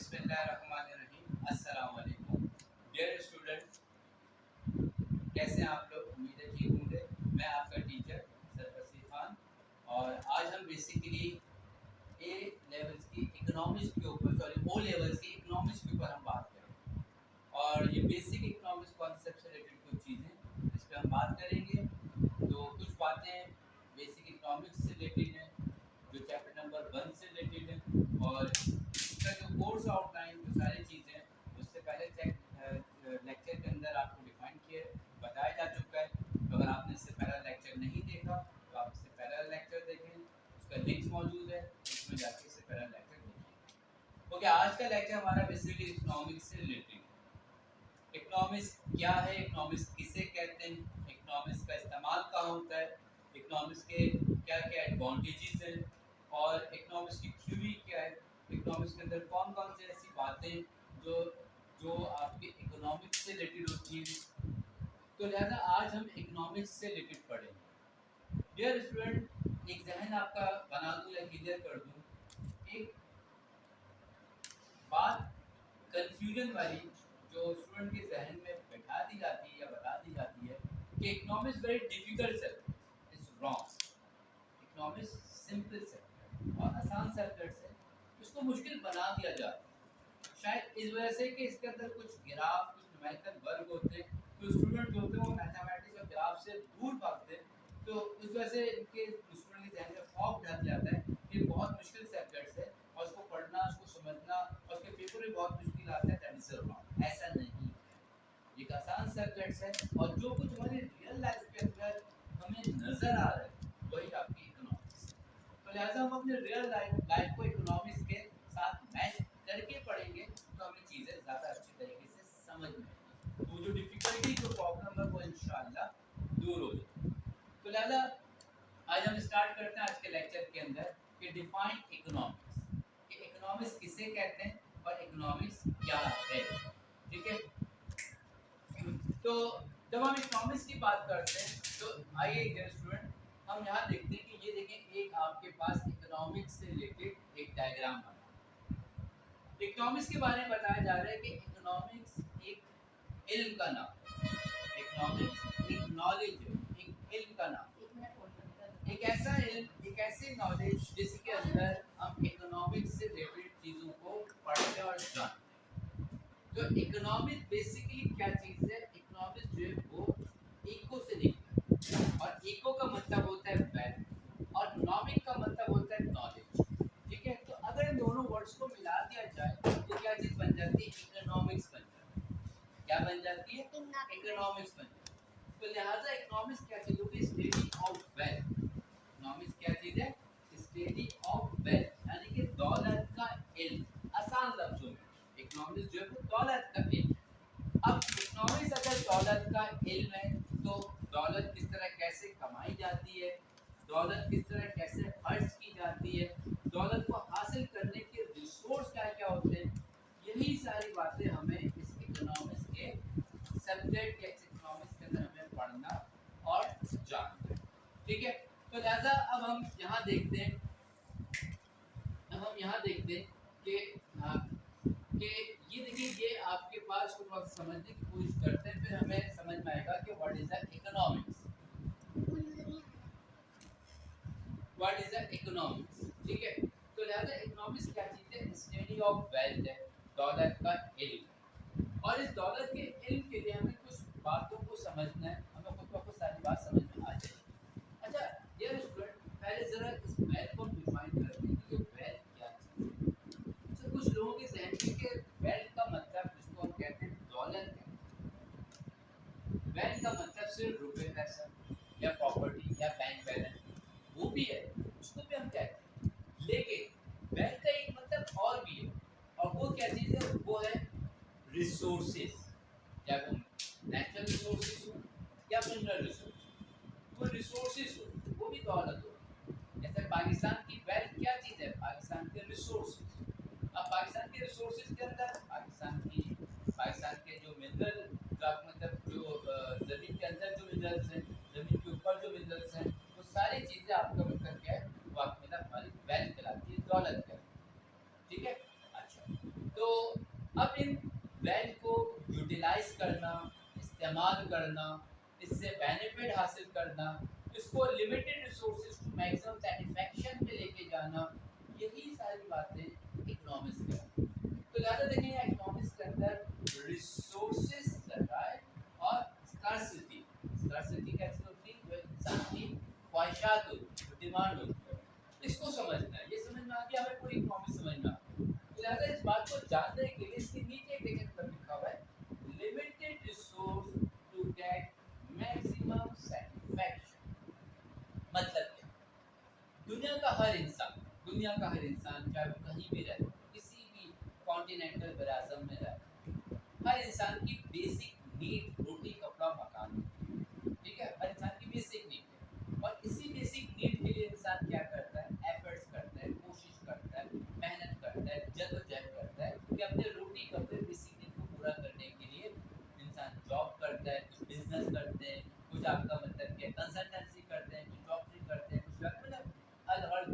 बिस्मिल्लाहिर्रहमानिर्रहीम। अस्सलाम वालेकुम। डियर स्टूडेंट, कैसे हैं आप लोग? उम्मीद है ठीक होंगे। मैं आपका टीचर सरफराज खान और आज हम बेसिकली ए लेवल्स की इकोनॉमिक्स के ऊपर ओ लेवल्स की इकोनॉमिक्स के ऊपर हम बात करेंगे। और ये बेसिक इकोनॉमिक्स कॉन्सेप्ट से रिलेटेड कुछ चीज़ें इस पर हम बात करेंगे। तो कुछ बातें बेसिक इकोनॉमिक्स से रिलेटेड हैं जो चैप्टर नंबर 1 से रिलेटेड है, और इसका जो कोर्स आउटलाइन जो सारी चीज़ें उससे पहले लेक्चर के अंदर आपको डिफाइन किए बताया जा चुका है। तो अगर आपने इससे पहला लेक्चर नहीं देखा तो आप इससे पहला लेक्चर देखें, उसका लिंक मौजूद है, उसमें जाके इससे पहला लेक्चर देखें। ओके, आज का लेक्चर हमारा बेसिकली इकोनॉमिक्स से रिलेटेड है। इकोनॉमिक्स क्या है, इकोनॉमिक्स किसे कहते हैं, इकोनॉमिक्स का इस्तेमाल कहाँ होता है, इकोनॉमिक्स के क्या क्या एडवांटेजेस हैं और इकोनॉमिक्स की थ्योरी क्या है, इकोनॉमिक्स के अंदर कौन कौन सी ऐसी बातें जो जो आपके इकोनॉमिक्स से रिलेटेड होती हैं। तो लिहाजा आज हम इकोनॉमिक्स से रिलेटेड पढ़ेंगे। डियर स्टूडेंट, एक जहन आपका बना दूं या क्लियर कर दूं, एक बात कंफ्यूजन वाली जो स्टूडेंट के जहन में बैठा दी जाती है या बता दी जाती है कि economics very difficult subject. Is wrong. Economics simple subject और आसान सब्जेक्ट है, इसको मुश्किल बना दिया जाता है शायद इस वजह से कि इसके अंदर कुछ ग्राफ, कुछ न्यूमेरिकल वर्ग होते हैं, तो स्टूडेंट जो होते हैं वो मैथमेटिक्स और ग्राफ से दूर भागते हैं। तो इस वजह से इनके स्टूडेंट के जहन में खौफ डाल जाता है कि बहुत मुश्किल सब्जेक्ट्स है और उसको पढ़ना, उसको समझना और उसके पेपर भी बहुत मुश्किल आता है। That is wrong. ऐसा नहीं है, एक आसान सब्जेक्ट्स है और जो कुछ हमारी रियल लाइफ के अंदर हमें नजर आ रहा है वही आपकी इकोनॉमिक्स। तो लिहाजा हम अपने रियल लाइफ को इकोनॉमिक्स के साथ मैच करके पढ़ेंगे तो हमें चीज़ें ज़्यादा अच्छी तरीके से समझ में आएंगी, तो जो डिफिकल्टी, जो प्रॉब्लम है वो इंशाल्लाह दूर हो जाएगी। तो लिहाजा आज हम स्टार्ट करते हैं आज के लेक्चर के अंदर कि डिफाइन इकोनॉमिक्स, कि इकोनॉमिक्स किसे कहते हैं और इकोनॉमिक्स क्या है। ठीक है, तो जब हम इकोनॉमिक्स की बात करते हैं तो आइए डियर स्टूडेंट, हम यहाँ देखते हैं कि ये देखें, एक आपके पास इकोनॉमिक्स से रिलेटेड एक डायग्राम बना। इकोनॉमिक्स के बारे में बताया जा रहा है कि इकोनॉमिक्स एक इल्म का नाम है। इकोनॉमिक्स एक नॉलेज है, एक इल्म का नाम है, एक ऐसा इल्म, एक ऐसी नॉलेज जिसके अंदर हम इकोनॉमिक्स से रिलेटेड चीज़ों को पढ़ते और जानते हैं। तो इकोनॉमिक्स बेसिकली क्या चीज़ है, इकोनॉमिक्स जो है वो इको से निकला है और इको का मतलब होता है वेल्थ और नॉमिक का मतलब होता है नॉलेज। ठीक है, तो अगर इन दोनों वर्ड्स को मिला दिया जाए तो क्या चीज़ बन जाती है, इकोनॉमिक्स बन जाती है। क्या बन जाती है, इकोनॉमिक्स बन जाती है। तो लिहाजा इकोनॉमिक्स क्या चीज़ होगी, स्टडी ऑफ वेल्थ। इकोनॉमिक्स क्या चीज़ है, स्टडी ऑफ वेल्थ, यानी कि दौलत का इल्म। आसान लफ्जों में इकोनॉमिक्स जो है वो दौलत का इल्म है। अब इकोनॉमिक्स अगर दौलत का इल्म है तो दौलत किस तरह कैसे कमाई जाती है, दौलत किस तरह कैसे खर्च की जाती है, दौलत को हासिल करने के रिसोर्स क्या क्या होते हैं, यही सारी बातें हमें इस इकोनॉमिक्स के सब्जेक्ट या इकोनॉमिक्स के अंदर हमें पढ़ना और जानना है। ठीक है, तो लिहाजा अब हम यहाँ देखते हैं, कि ये देखिए, ये आपके पास कुछ वक्त समझने की कोशिश करते हैं, फिर हमें समझ में आएगा कि what is the economics, what is the economics. ठीक है, तो लिहाजा इकोनॉमिक्स क्या चीज़ है, स्टडी ऑफ वेल्थ है, दौलत का इल्म। और इस दौलत के इल्म के लिए हमें कुछ बातों को समझना है, हमें खुद को सारी बात समझ में आ जाएगी। अच्छा डियर स्टूडेंट, पहले जरा इस वेल्थ को डिफाइन करते हैं कि ये वेल्थ क्या चीज़ है। तो कुछ लोगों के जहन में कि वेल्थ का मतलब, जिसको हम कहते हैं दौलत कहते हैं, वेल्थ का मतलब सिर्फ रुपए पैसा या प्रॉपर्टी या बैंक बैलेंस, वो भी है, उसको भी हम कहते हैं, लेकिन वेल्थ का एक मतलब और भी है, और वो क्या चीज़ है, वो है रिसोर्सेज। चाहे वो नेचुरल रिसोर्सेज हो या मिनरल रिसोर्सेज, वो रिसोर्सेज हो, वो भी दौलत हो। जैसे पाकिस्तान की वेल्थ क्या चीज़ है, पाकिस्तान के रिसोर्सेज। अब पाकिस्तान के रिसोर्सेज के अंदर पाकिस्तान के जो मिनरल, मतलब जो ज़मीन के अंदर जो मिनरल्स हैं, ज़मीन के ऊपर जो मिनरल्स हैं, वो सारी चीज़ें आपका मतलब क्या है, वो आपकी मतलब हमारी वेल्थ कहलाती है, दौलत कहलाती है। ठीक है, अच्छा, तो अब इन वेल्थ को यूटिलाइज करना, इस्तेमाल करना, इससे बेनिफिट हासिल करना, इसको limited resources to maximum satisfaction पे लेके जाना, यही सारी बातें इकोनॉमिक्स के हैं। तो ज़्यादा देखेंगे इकोनॉमिक्स के अंदर रिसोर्सेज और स्कार्सिटी। स्कार्सिटी कैसे होती है? जो इंसान की ख्वाहिशात होती है, डिमांड होती है, इसको समझना है। ये समझ में आ गया, हमें पूरी इकोनॉमिक्स समझ में आ गई। तो लिहाजा इस बात को जानने के लिए इसके नीचे एक देखिए पर लिखा हुआ है limited resource to get maximum satisfaction. मतलब क्या? दुनिया का हर इंसान चाहे वो कहीं भी रहे, किसी भी कॉन्टिनेंटल ब्राज़म में रहे, हर इंसान की बेसिक नीड रोटी कपड़ा मकान होती है। ठीक है, हर इंसान की बेसिक नीड है, और इसी बेसिक नीड के लिए इंसान क्या करता है? एफर्ट्स करता है, कोशिश करता है, मेहनत करता है, जद्दोजहद करता है कि अपने रोटी कपड़े बेसिक नीड को पूरा करने के लिए इंसान जॉब करता है, कुछ बिजनेस करते हैं, कुछ आपका मतलब क्या कंसल्टेंसी करते हैं, कुछ डॉक्टरी करते हैं, कुछ मतलब हर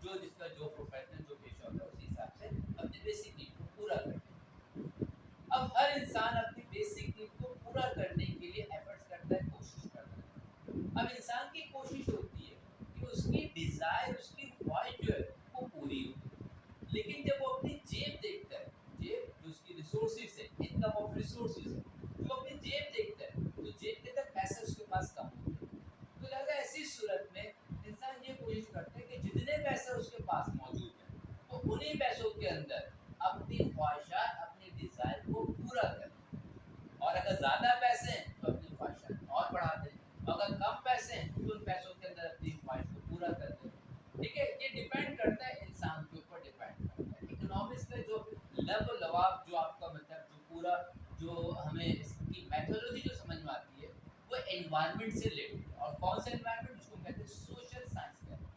जो जिसका जो प्रोफेशन जो पेशा होता है उसी हिसाब से अपनी बेसिक नीड को पूरा करते हैं। अब हर इंसान अपनी बेसिक नीड को पूरा करने के लिए एफर्ट्स करता है, कोशिश करता है। अब इंसान की कोशिश होती है कि उसकी डिजायर, उसकी ख्वाहिश जो है वो पूरी हो, लेकिन जब वो अपनी जेब देखता है, जेब जो उसकी रिसोर्सेज है, इनकम ऑफ रिसोर्सेज है, जो अपनी जेब देखता है तो जेब के अंदर पैसे उसके पास कम होते हैं। तो लगा ऐसी सूरत में इंसान ये कोशिश करता है कि जितने पैसे उसके पास मौजूद है वो उन्हीं पैसों के अंदर अपनी ख्वाहिशात, अपनी डिजायर को पूरा करें। और अगर ज़्यादा पैसे हैं तो अपनी ख्वाहिशात और बढ़ा दें, अगर कम पैसे हैं तो उन पैसों के अंदर अपनी ख्वाहिश को पूरा कर दें। ठीक है, ये डिपेंड करता है इंसान के ऊपर, डिपेंड करता है। इकोनॉमिक्स में जो लब लवाब जो आपका मतलब जो पूरा जो हमें इसकी मैथोलॉजी जो समझ में आती है वो एनवायरनमेंट से रिलेटेड है। और कौन सा एनवायरनमेंट? उसको कहते हैं सोशल साइंस कहते हैं।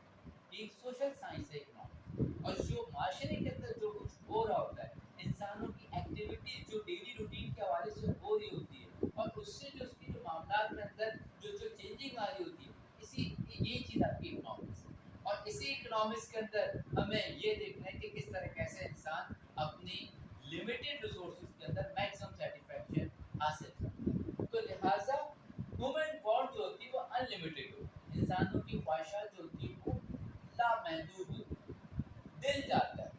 एक सोशल साइंस है इकोनॉमिक्स, और जो माशरे के अंदर जो कुछ हो रहा होता है, इंसानों की एक्टिविटी जो डेली रूटीन के हवाले से हो रही होती है, और उससे जो उसकी जो मामलात में अंदर जो जो चेंजिंग आ रही होती है, इसी ये चीज़ आपकी इकोनॉमिक्स है। और इसी इकोनॉमिक्स के अंदर हमें ये देखना है कि किस तरह कैसे इंसान अपनी लिमिटेड रिसोर्सेज के अंदर मैक्सिमम सेटिस्फैक्शन हासिल करता है। तो लिहाजा ह्यूमन वांट जो होती है वो अनलिमिटेड होती है, इंसानों की ख्वाहिशात जो होती है वो लामहदूद होती है। दिल चाहता है,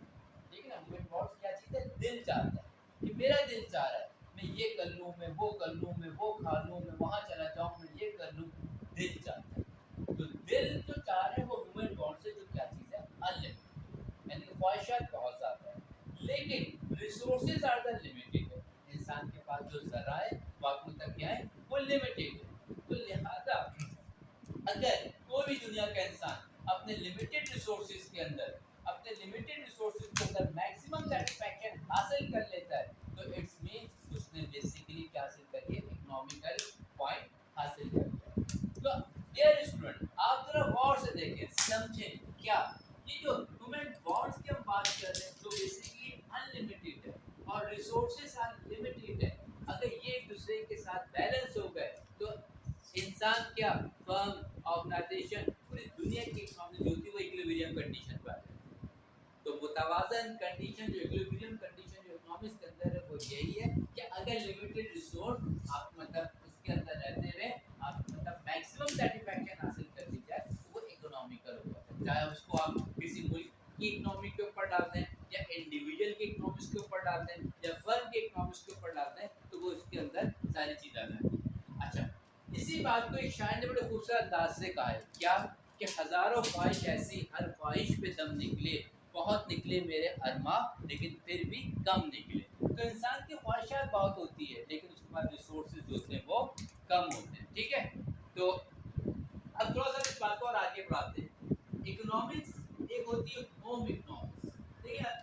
ठीक है ना, ह्यूमन वांट्स क्या चीज़ है? दिल चाहता है कि मेरा दिल चाह रहा है मैं ये कर लूँ, मैं वो कर लूँ, मैं वो खा लूँ, मैं वहाँ चला जाऊँ, मैं ये कर लूँ। दिल चाहता है। तो दिल जो चाह रहे हैं वो ह्यूमन वांट्स से जो क्या चीज़ है? अनलिमिटेड, यानी ख्वाहिशात बहुत ज़्यादा है, लेकिन रिसोर्सेज आर द लिमिटेड है। इंसान के पास जो ज़राए वाक़ तक क्या है? वो लिमिटेड है। तो लिहाजा अगर कोई भी दुनिया का इंसान अपने लिमिटेड रिसोर्सेज के अंदर, अपने लिमिटेड रिसोर्सेज के अंदर मैक्सिमम सेटिस्फैक्शन हासिल कर लेता है, तो इट्स मीन उसने बेसिकली क्या हासिल कर लिया? इकोनॉमिकल पॉइंट हासिल कर लिया। तो डियर स्टूडेंट, आप जरा गौर से देखें, समझें क्या ये जो ह्यूमन बॉन्ड्स की हम बात कर रहे हैं जो बेसिकली अनलिमिटेड है और रिसोर्सेज अनलिमिटेड है, अगर ये एक दूसरे के साथ बैलेंस हो गए तो इंसान क्या, फर्म, ऑर्गेनाइजेशन, पूरी दुनिया की इकोनॉमी जो होती है वो इक्विलिब्रियम कंडीशन पर आ जाती है। तो मुतवाज़न कंडीशन जो इक्विलिब्रियम कंडीशन जो इकोनॉमिक्स के अंदर है वो यही है कि अगर लिमिटेड रिसोर्स आप मतलब उसके अंदर रहते हुए आप मतलब मैक्सिमम सेटिस्फैक्शन हासिल कर ली जाए तो वो इकोनॉमिकल होगा। चाहे उसको आप किसी मुल्क की इकोनॉमी के ऊपर डाल दें या इंडिविजुअल की इकोनॉमिक्स के ऊपर डाल दें या फर्म के इकोनॉमिक्स के ऊपर डाल दें तो वो इसके अंदर सारी चीज़ आ जाती है। अच्छा, इसी बात को एक शायर ने बड़े खूबसूरत अंदाज से कहा है क्या, कि हजारों ख्वाहिश ऐसी हर ख्वाहिश पे दम निकले, बहुत निकले मेरे अरमा लेकिन फिर भी कम निकले। तो इंसान की ख्वाहिशात बहुत होती है लेकिन उसके पास रिसोर्सेज होते हैं वो कम होते हैं। ठीक है, तो अब थोड़ा सा इस बात को और आगे बढ़ाते हैं। इकोनॉमिक्स एक होती है होम इकोनॉमिक्स, ठीक है।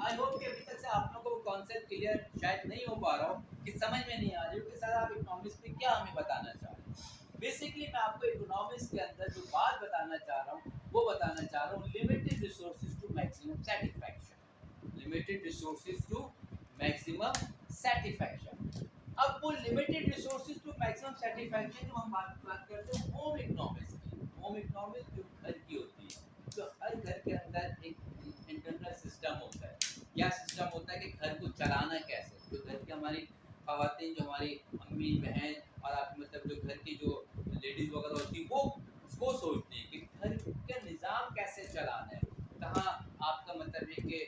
आई होप कि अभी तक से आप लोगों को कॉन्सेप्ट क्लियर शायद नहीं हो पा रहा हो, कि समझ में नहीं आ रही हो कि सर आप इकोनॉमिक्स में क्या हमें बताना चाह रहे हैं। बेसिकली मैं आपको इकोनॉमिक्स के अंदर जो बात बताना चाह रहा हूँ वो बताना चाह रहा हूँ limited resources to maximum satisfaction. Limited resources to maximum satisfaction. अब वो limited resources to maximum satisfaction जो हम बात करते हैं होम इकोनॉमिक्स की। होम इकोनॉमिक्स जो घर की होती है, तो हर घर के अंदर एक इंटरनल सिस्टम होता है। क्या सिस्टम होता है कि घर ख़वातीन जो हमारी अम्मी बहन और आप मतलब जो घर की जो लेडीज़ वगैरह होती हैं वो सोचती हैं कि घर का निज़ाम कैसे चलाना है, कहाँ आपका मतलब है कि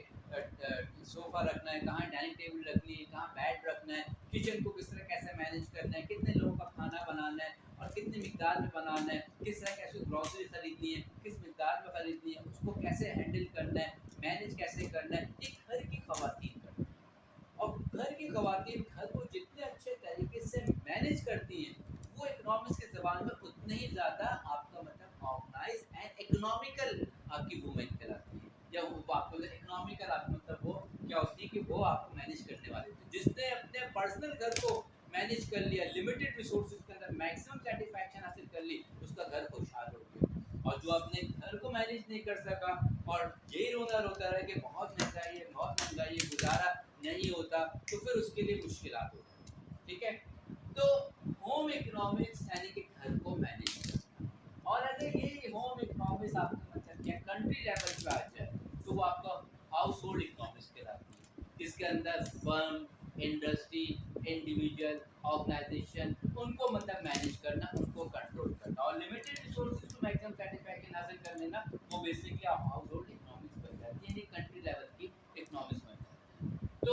सोफ़ा रखना है, कहाँ डाइनिंग टेबल रखनी है, कहाँ बेड रखना है, किचन को किस तरह कैसे मैनेज करना है, कितने लोगों का खाना बनाना है और कितनी मिक़दार में बनाना है, किस तरह कैसे ग्रोसरी खरीदनी है, किस मिक़दार में खरीदनी है, उसको कैसे हैंडल करना है, मैनेज कैसे करना है, ये घर की ख़वातीन करती हैं। और घर की ख़वातीन घर को जितने अच्छे तरीके से मैनेज करती हैं, वो इकोनॉमिक्स की ज़बान में उतने ही ज़्यादा आपका मतलब ऑर्गेनाइज़ एंड इकोनॉमिकल आपकी वुमेन कहलाती है। या वो आपको इकोनॉमिकल आप मतलब वो क्या होती है कि वो आपको मैनेज करने वाली थी। जिसने अपने पर्सनल घर को मैनेज कर लिया, लिमिटेड रिसोर्सेज के अंदर मैक्सिमम सैटिस्फैक्शन हासिल कर ली, उसका घर खुशहाल हो गया। और जो अपने घर को मैनेज नहीं कर सका और यही रोता रहा कि बहुत महंगाई है, गुजारा नहीं होता, तो फिर उसके लिए मुश्किलात होती हैं। ठीक है? तो होम इकोनॉमिक्स यानी कि घर को मैनेज करना। और अगर ये होम इकोनॉमिक्स आपका मतलब क्या कंट्री लेवल पे आ जाए, तो वो आपका हाउस होल्ड इकोनॉमिक्स कहलाती है। इसके अंदर फर्म, इंडस्ट्री, इंडिविजुअल, ऑर्गेनाइजेशन उनको मतलब मैनेज करना, उनको कंट्रोल करना और लिमिटेड रिसोर्सेज को मैक्सिमम सैटिस्फैक्शन हासिल कर लेना, वो बेसिकली आप हाउस होल्ड इकोनॉमिक्स बन जाती है, यानी कंट्री लेवल की इकोनॉमिक्स बन जाती है। तो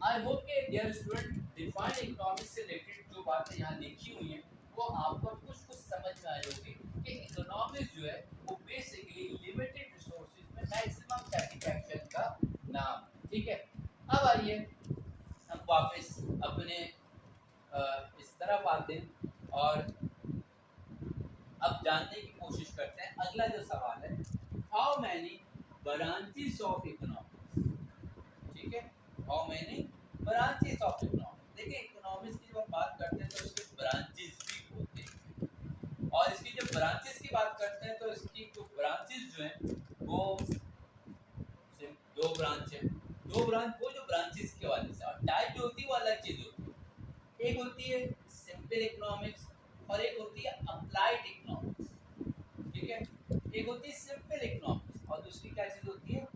आई होप कि डियर स्टूडेंट डिफाइन इकोनॉमिक्स से रिलेटेड जो बातें यहाँ लिखी हुई हैं वो आपको कुछ कुछ समझ में आई होगी कि इकोनॉमिक्स जो है वो बेसिकली लिमिटेड रिसोर्सेज में मैक्सिमम सैटिस्फैक्शन का नाम। ठीक है? अब आइए हम वापस अपने इस तरफ आते हैं और अब जानने की कोशिश करते हैं। अगला जो सवाल है, how many branches of economics. ठीक है? How many branches of economics. देखिए इकोनॉमिक्स की जब हम बात करते हैं तो इसके ब्रांचेस भी होते हैं और इसकी जब ब्रांचेस की बात करते हैं तो इसकी जो ब्रांचेस जो हैं वो दो ब्रांच है। दो ब्रांच वो जो ब्रांचेस की वाले से और टाइप जो होती है वो अलग चीज होती है। एक होती है सिंपल इकोनॉमिक्स और एक होती है अप्लाइड इकोनॉमिक्स। ठीक है? एक होती है सिंपल इकोनॉमिक्स और दूसरी क्या चीज होती है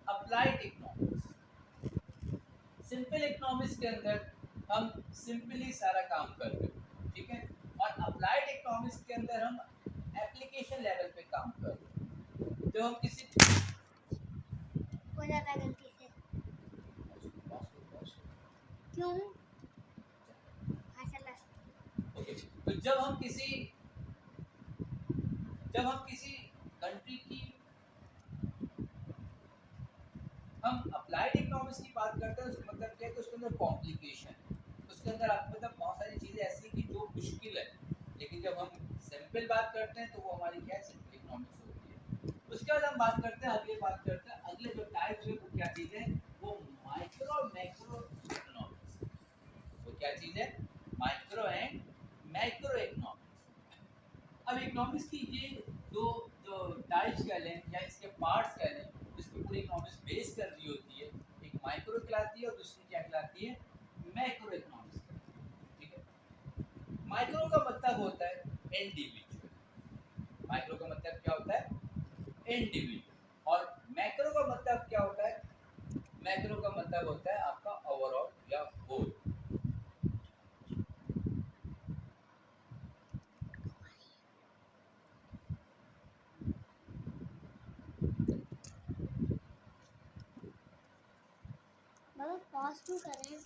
अप्लाइड इकोनॉमिक्स। सिंपल इकोनॉमिक्स के अंदर हम सिंपली सारा काम कर रहे हैं। ठीक है? और अप्लाइड इकोनॉमिक्स के अंदर हम एप्लीकेशन लेवल पे काम कर रहे हैं। जब हम किसी हो जाता है गलती से। क्यों? हाँ चला। ओके, तो जब हम किसी कंट्री की हम अप्लाइड इकोनॉमिक्स की बात करते हैं उसका मतलब क्या है कि उसके अंदर कॉम्प्लिकेशन है, उसके अंदर आपको मतलब बहुत सारी चीज़ें ऐसी कि जो मुश्किल है। लेकिन जब हम सिंपल बात करते हैं तो वो हमारी क्या है सिंपल इकोनॉमिक्स होती है। उसके बाद हम बात करते हैं अगले जो टाइप्स है वो क्या चीज़ है, वो माइक्रो और मैक्रो इकोनॉमिक्स। वो क्या चीज़ है, माइक्रो एंड मैक्रो इकोनॉमिक्स। अब इकोनॉमिक्स की ये दो जो टाइप्स कह लें या इसके पार्ट्स कह लें, जिसपे पूरी इकोनॉमिक्स बेस कर रही होती है, एक माइक्रो कहलाती है और दूसरी क्या कहलाती है, मैक्रो इकोनॉमिक्स। ठीक है? माइक्रो का मतलब होता है इंडिविजुअल। माइक्रो का मतलब क्या होता है, इंडिविजुअल। और मैक्रो का मतलब क्या होता है, मैक्रो का मतलब होता है आपका ओवरऑल या होल। बाबा पॉज क्यों कर रहे हैं?